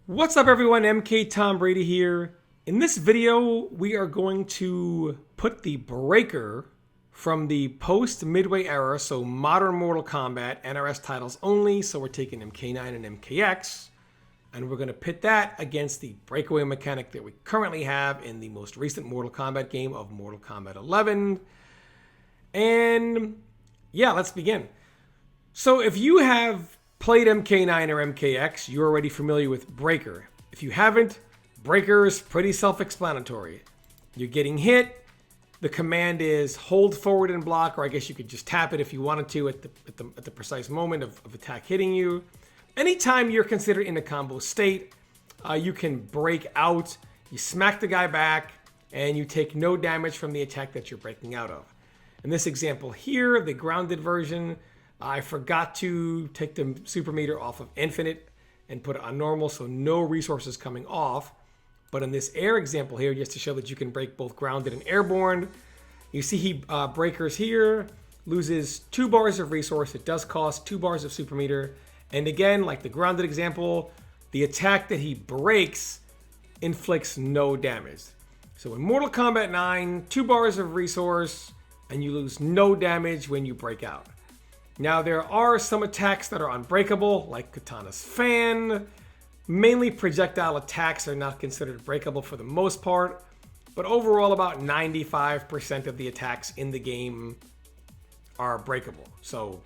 What's up everyone, MK Tom Brady here. In this video, we are going to put the breaker from the post-Midway era, so modern Mortal Kombat, NRS titles only, so we're taking MK9 and MKX, and we're going to pit that against the breakaway mechanic that we currently have in the most recent Mortal Kombat game of Mortal Kombat 11. And yeah, let's begin. So if you have played MK9 or MKX, you're already familiar with Breaker. If you haven't, Breaker is pretty self-explanatory. You're getting hit. The command is hold forward and block, or I guess you could just tap it if you wanted to at the precise moment of attack hitting you. Anytime you're considered in a combo state, you can break out. You smack the guy back, and you take no damage from the attack that you're breaking out of. In this example here, the grounded version, I forgot to take the super meter off of infinite and put it on normal, so no resources coming off. But in this air example here, just to show that you can break both grounded and airborne, you see he breakers here, loses 2 bars of resource. It does cost 2 bars of super meter. And again, like the grounded example, the attack that he breaks inflicts no damage. So in Mortal Kombat 9, 2 bars of resource, and you lose no damage when you break out. Now, there are some attacks that are unbreakable, like Katana's Fan. Mainly projectile attacks are not considered breakable for the most part, but overall about 95% of the attacks in the game are breakable. So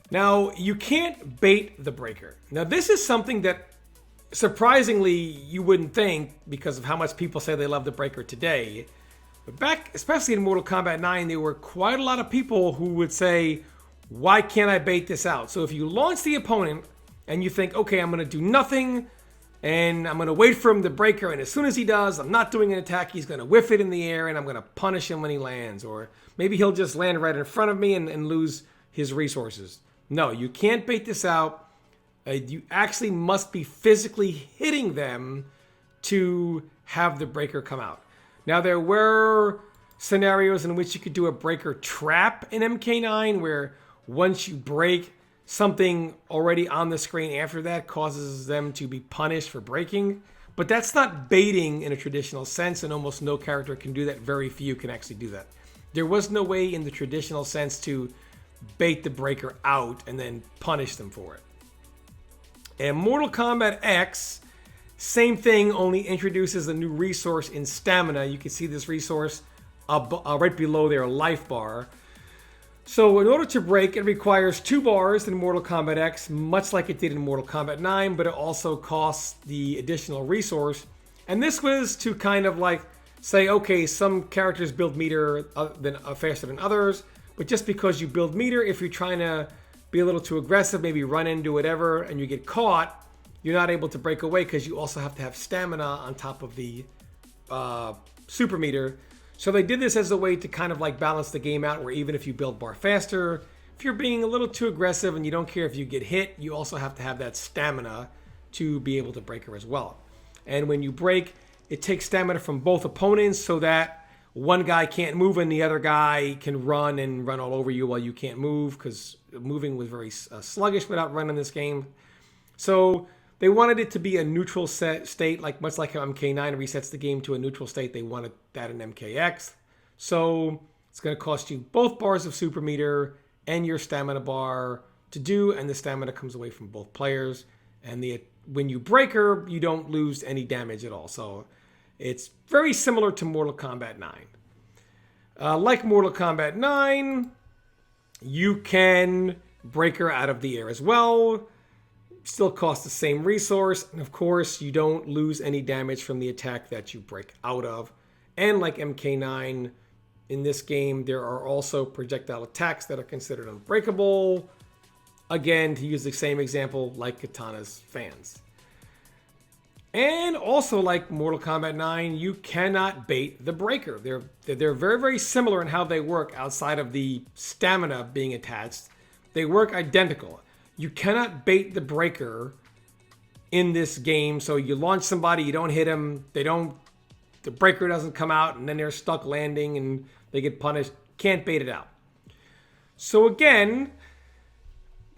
now you can't bait the breaker. Now this is something that surprisingly you wouldn't think because of how much people say they love the breaker today. But back, especially in Mortal Kombat 9, there were quite a lot of people who would say, why can't I bait this out? So if you launch the opponent and you think, okay, I'm going to do nothing and I'm going to wait for him to breaker, and as soon as he does, I'm not doing an attack, he's going to whiff it in the air and I'm going to punish him when he lands. Or maybe he'll just land right in front of me and lose his resources. No, you can't bait this out. You actually must be physically hitting them to have the breaker come out. Now, there were scenarios in which you could do a breaker trap in MK9 where once you break, something already on the screen after that causes them to be punished for breaking. But that's not baiting in a traditional sense, and almost no character can do that. Very few can actually do that. There was no way in the traditional sense to bait the breaker out and then punish them for it. And Mortal Kombat X, same thing, only introduces a new resource in stamina. You can see this resource right below their life bar. So in order to break, it requires 2 bars in Mortal Kombat X, much like it did in Mortal Kombat 9, but it also costs the additional resource. And this was to kind of like say, okay, some characters build meter faster than others, but just because you build meter, if you're trying to be a little too aggressive, maybe run into whatever, and you get caught, you're not able to break away because you also have to have stamina on top of the super meter. So they did this as a way to kind of like balance the game out, where even if you build bar faster, if you're being a little too aggressive and you don't care if you get hit, you also have to have that stamina to be able to break her as well. And when you break, it takes stamina from both opponents so that one guy can't move and the other guy can run all over you while you can't move, because moving was very sluggish without running this game. So they wanted it to be a neutral state, like much like how MK9 resets the game to a neutral state. They wanted that in MKX. So it's going to cost you both bars of super meter and your stamina bar to do, and the stamina comes away from both players. And when you break her, you don't lose any damage at all. So it's very similar to Mortal Kombat 9. Like Mortal Kombat 9, you can break her out of the air as well. Still costs the same resource, and of course you don't lose any damage from the attack that you break out of. And like MK9, in this game there are also projectile attacks that are considered unbreakable. Again, to use the same example, like Katana's Fans. And also like Mortal Kombat 9, you cannot bait the breaker. They're very, very similar in how they work outside of the stamina being attached. They work identical. You cannot bait the breaker in this game. So you launch somebody, you don't hit them, the breaker doesn't come out, and then they're stuck landing and they get punished. Can't bait it out. So again,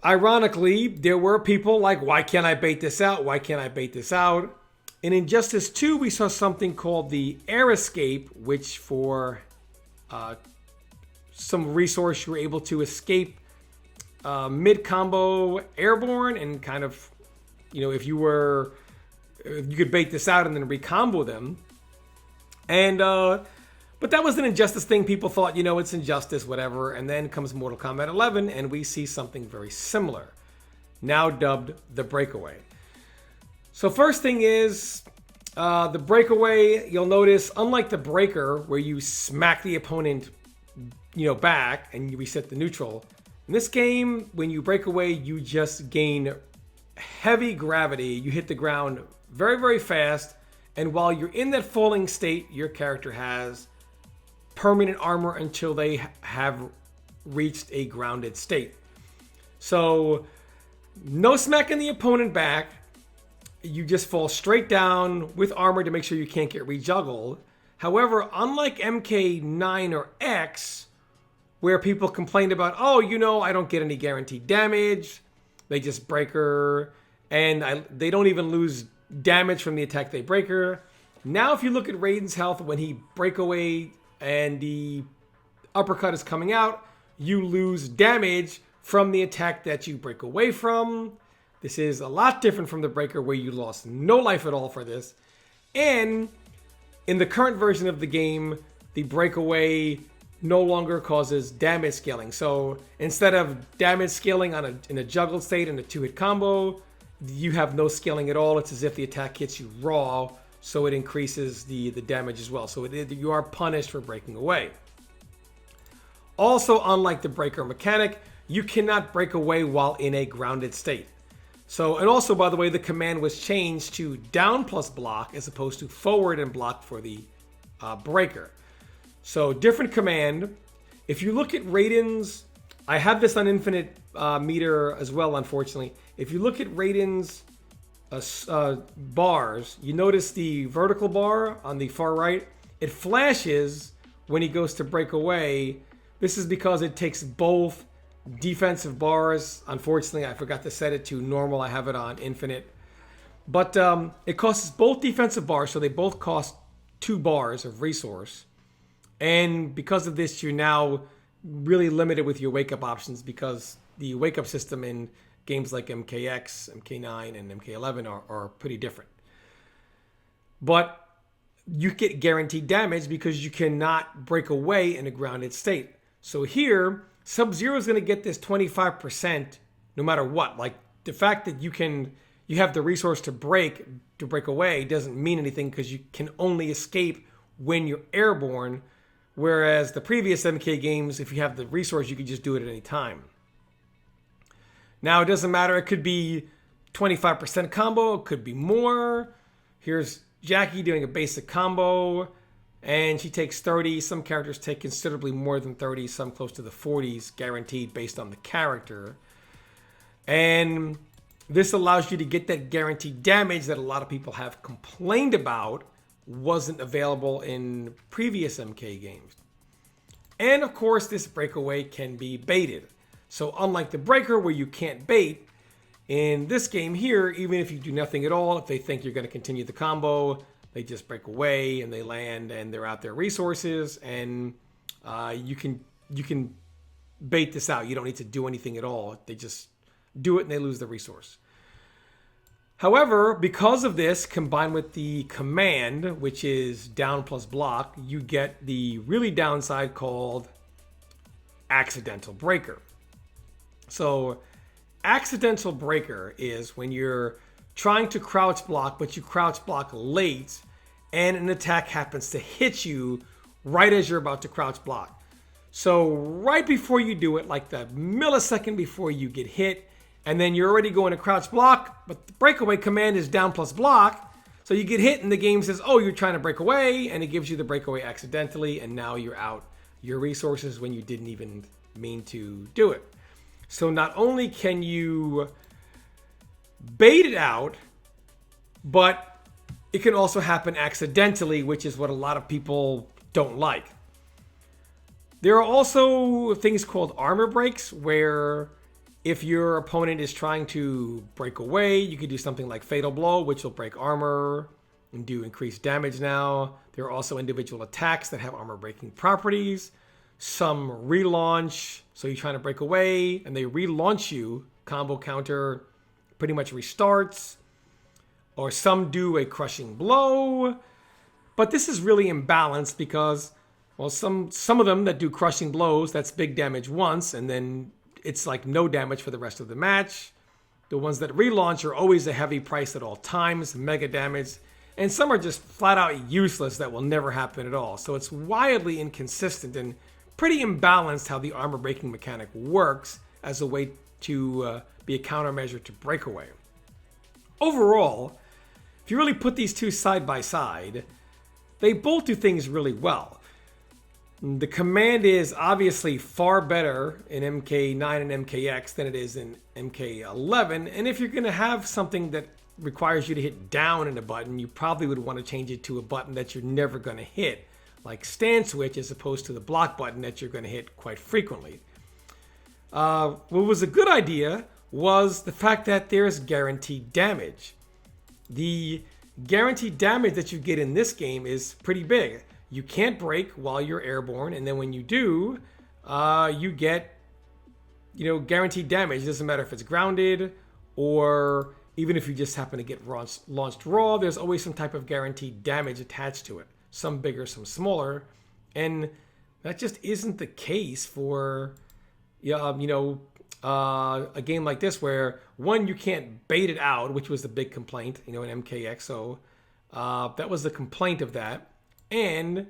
Ironically, there were people like, why can't I bait this out? Why can't I bait this out? In Injustice 2, we saw something called the Air Escape, which for some resource you were able to escape mid-combo airborne and kind of, if you could bait this out and then recombo them. And, but that was an Injustice thing. People thought, it's Injustice, whatever. And then comes Mortal Kombat 11, and we see something very similar, now dubbed the Breakaway. So first thing is, the Breakaway, you'll notice, unlike the Breaker, where you smack the opponent, back and you reset the neutral, in this game, when you break away, you just gain heavy gravity. You hit the ground very, very fast. And while you're in that falling state, your character has permanent armor until they have reached a grounded state. So no smacking the opponent back. You just fall straight down with armor to make sure you can't get rejuggled. However, unlike MK9 or X, where people complained about, I don't get any guaranteed damage, they just break her, and they don't even lose damage from the attack they break her. Now, if you look at Raiden's health, when he break away and the uppercut is coming out, you lose damage from the attack that you break away from. This is a lot different from the Breaker, where you lost no life at all for this. And in the current version of the game, the Breakaway no longer causes damage scaling. So instead of damage scaling in a juggled state in a 2-hit combo, you have no scaling at all. It's as if the attack hits you raw, so it increases the damage as well. So you are punished for breaking away. Also, unlike the Breaker mechanic, you cannot break away while in a grounded state. So, and also, by the way, the command was changed to down plus block as opposed to forward and block for the Breaker. So, different command. If you look at Raiden's, I have this on Infinite meter as well, unfortunately. If you look at Raiden's bars, you notice the vertical bar on the far right, it flashes when he goes to break away. This is because it takes both defensive bars. Unfortunately, I forgot to set it to normal. I have it on Infinite. But it costs both defensive bars, so they both cost 2 bars of resource. And because of this, you're now really limited with your wake-up options, because the wake-up system in games like MKX, MK9, and MK11 are pretty different. But you get guaranteed damage because you cannot break away in a grounded state. So here, Sub-Zero is going to get this 25% no matter what. Like, the fact that you have the resource to break away doesn't mean anything, because you can only escape when you're airborne. Whereas the previous MK games, if you have the resource, you can just do it at any time. Now, it doesn't matter. It could be 25% combo. It could be more. Here's Jackie doing a basic combo, and she takes 30. Some characters take considerably more than 30, some close to the 40s, guaranteed based on the character. And this allows you to get that guaranteed damage that a lot of people have complained about wasn't available in previous MK games. And of course, this breakaway can be baited. So unlike the Breaker, where you can't bait, in this game here, even if you do nothing at all, if they think you're going to continue the combo, they just break away and they land and they're out their resources, and you can bait this out. You don't need to do anything at all. They just do it and they lose the resource. However, because of this, combined with the command, which is down plus block, you get the really downside called accidental breaker. So accidental breaker is when you're trying to crouch block, but you crouch block late and an attack happens to hit you right as you're about to crouch block. So right before you do it, like the millisecond before you get hit, and then you're already going to crouch block, but the breakaway command is down plus block. So you get hit and the game says, oh, you're trying to break away, and it gives you the breakaway accidentally, and now you're out your resources when you didn't even mean to do it. So not only can you bait it out, but it can also happen accidentally, which is what a lot of people don't like. There are also things called armor breaks, where If your opponent is trying to break away, you could do something like Fatal Blow, which will break armor and do increased damage now. There are also individual attacks that have armor breaking properties. Some relaunch, so you're trying to break away and they relaunch you. Combo counter pretty much restarts. Or some do a crushing blow. But this is really imbalanced because, well, some of them that do crushing blows, that's big damage once, and then it's like no damage for the rest of the match. The ones that relaunch are always a heavy price at all times, mega damage. And some are just flat out useless that will never happen at all. So it's wildly inconsistent and pretty imbalanced how the armor breaking mechanic works as a way to be a countermeasure to Breakaway. Overall, if you really put these two side by side, they both do things really well. The command is obviously far better in MK9 and MKX than it is in MK11. And if you're going to have something that requires you to hit down in a button, you probably would want to change it to a button that you're never going to hit, like stand switch, as opposed to the block button that you're going to hit quite frequently. What was a good idea was the fact that there's guaranteed damage. The guaranteed damage that you get in this game is pretty big. You can't break while you're airborne, and then when you do, you get, guaranteed damage. It doesn't matter if it's grounded or even if you just happen to get launched raw, there's always some type of guaranteed damage attached to it. Some bigger, some smaller. And that just isn't the case for, a game like this where, one, you can't bait it out, which was the big complaint, in MKXO. That was the complaint of that. And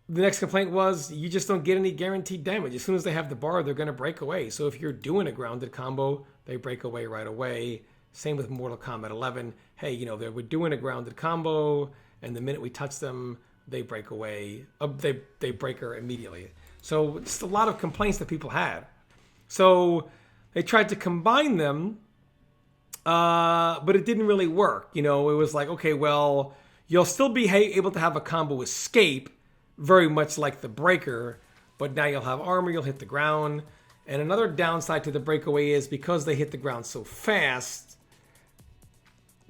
the next complaint was you just don't get any guaranteed damage. As soon as they have the bar, they're going to break away. So if you're doing a grounded combo, they break away right away. Same with Mortal Kombat 11. Hey, they were doing a grounded combo, and the minute we touch them, they break away. They break her immediately. So it's a lot of complaints that people had. So they tried to combine them, but it didn't really work. It was like, okay, well, you'll still be able to have a combo escape, very much like the Breaker, but now you'll have armor, you'll hit the ground. And another downside to the Breakaway is because they hit the ground so fast,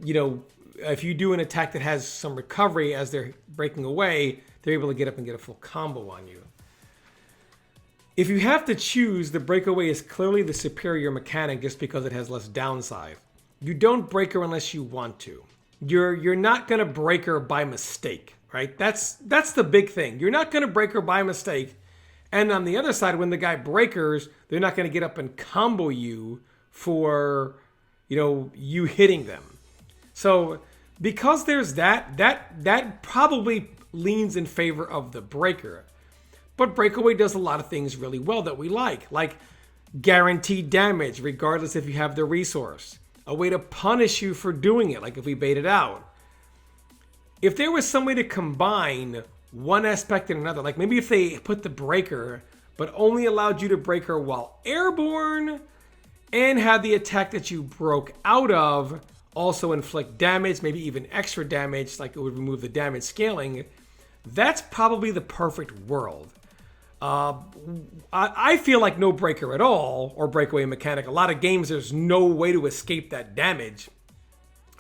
if you do an attack that has some recovery as they're breaking away, they're able to get up and get a full combo on you. If you have to choose, the Breakaway is clearly the superior mechanic just because it has less downside. You don't break her unless you want to. You're not going to break her by mistake, right? That's the big thing. You're not going to break her by mistake. And on the other side, when the guy breakers, they're not going to get up and combo you for, you hitting them. So because there's that probably leans in favor of the Breaker. But Breakaway does a lot of things really well that we like guaranteed damage, regardless if you have the resource. A way to punish you for doing it, like if we bait it out. If there was some way to combine one aspect and another, like maybe if they put the Breaker, but only allowed you to break her while airborne, and had the attack that you broke out of also inflict damage, maybe even extra damage, like it would remove the damage scaling, that's probably the perfect world. I feel like no Breaker at all, or Breakaway mechanic. A lot of games, there's no way to escape that damage.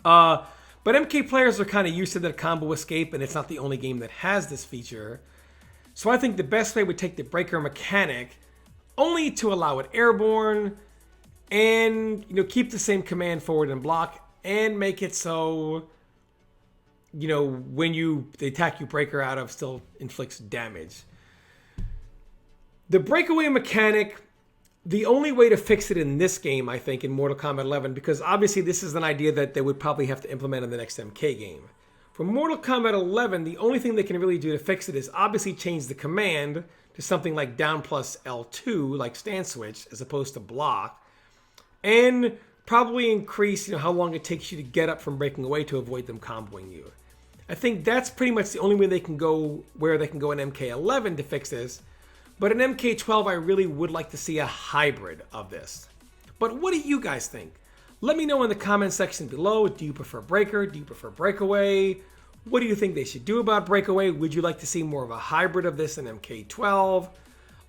But MK players are kind of used to that combo escape, and it's not the only game that has this feature. So I think the best way would take the Breaker mechanic only to allow it airborne, and keep the same command forward and block, and make it so when the attack you break her out of still inflicts damage. The Breakaway mechanic, the only way to fix it in this game, I think, in Mortal Kombat 11, because obviously this is an idea that they would probably have to implement in the next MK game. For Mortal Kombat 11, the only thing they can really do to fix it is obviously change the command to something like down plus L2, like stand switch, as opposed to block, and probably increase how long it takes you to get up from breaking away to avoid them comboing you. I think that's pretty much the only way they can go in MK11 to fix this. But in MK12, I really would like to see a hybrid of this. But what do you guys think? Let me know in the comment section below. Do you prefer Breaker? Do you prefer Breakaway? What do you think they should do about Breakaway? Would you like to see more of a hybrid of this in MK12?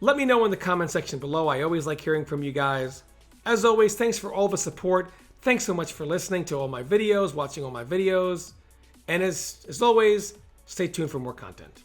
Let me know in the comment section below. I always like hearing from you guys. As always, thanks for all the support. Thanks so much for listening to all my videos, watching all my videos. And as always, stay tuned for more content.